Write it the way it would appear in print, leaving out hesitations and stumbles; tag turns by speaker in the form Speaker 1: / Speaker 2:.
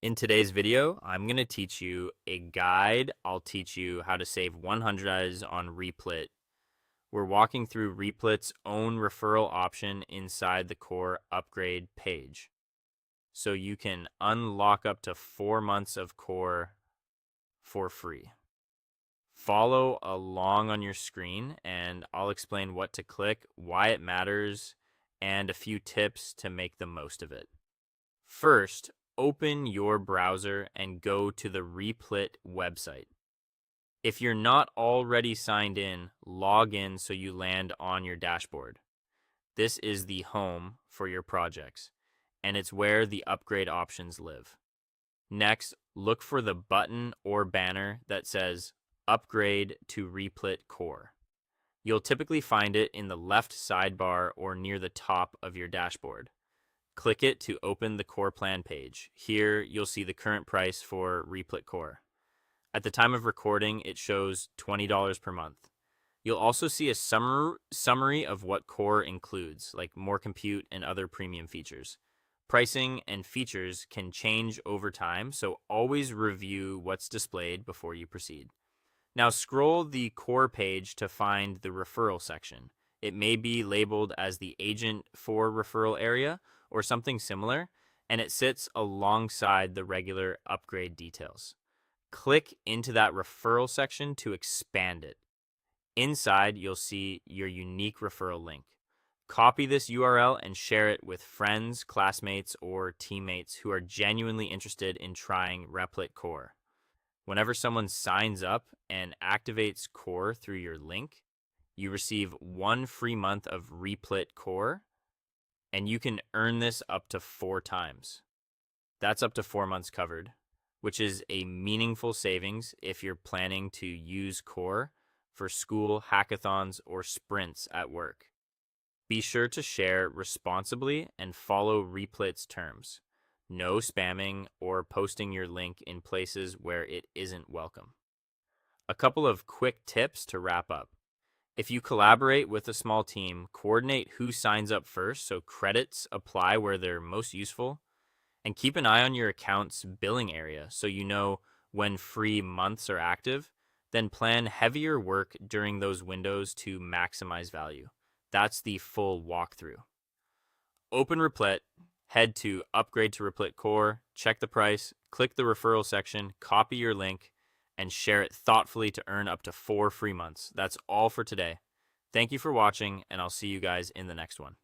Speaker 1: In today's video, I'm going to teach you a guide. I'll teach you how to save 100 eyes on Replit. We're walking through Replit's own referral option inside the core upgrade page. So you can unlock up to 4 months of core for free. Follow along on your screen and I'll explain what to click, why it matters, and a few tips to make the most of it. First, open your browser and go to the Replit website. If you're not already signed in, log in so you land on your dashboard. This is the home for your projects, and it's where the upgrade options live. Next, look for the button or banner that says Upgrade to Replit Core. You'll typically find it in the left sidebar or near the top of your dashboard. Click it to open the core plan page. Here, you'll see the current price for Replit Core. At the time of recording, it shows $20 per month. You'll also see a summary of what Core includes, like more compute and other premium features. Pricing and features can change over time, so always review what's displayed before you proceed. Now scroll the Core page to find the referral section. It may be labeled as the agent for referral area or something similar, and it sits alongside the regular upgrade details. Click into that referral section to expand it. Inside, you'll see your unique referral link. Copy this URL and share it with friends, classmates, or teammates who are genuinely interested in trying Replit Core. Whenever someone signs up and activates Core through your link, you receive 1 free month of Replit Core, and you can earn this up to 4 times. That's up to 4 months covered, which is a meaningful savings if you're planning to use Core for school, hackathons, or sprints at work. Be sure to share responsibly and follow Replit's terms. No spamming or posting your link in places where it isn't welcome. A couple of quick tips to wrap up. If you collaborate with a small team, coordinate who signs up first so credits apply where they're most useful, and keep an eye on your account's billing area so you know when free months are active. Then plan heavier work during those windows to maximize value. That's the full walkthrough. Open Replit, head to Upgrade to Replit Core, check the price, click the referral section, copy your link, and share it thoughtfully to earn up to 4 free months. That's all for today. Thank you for watching, and I'll see you guys in the next one.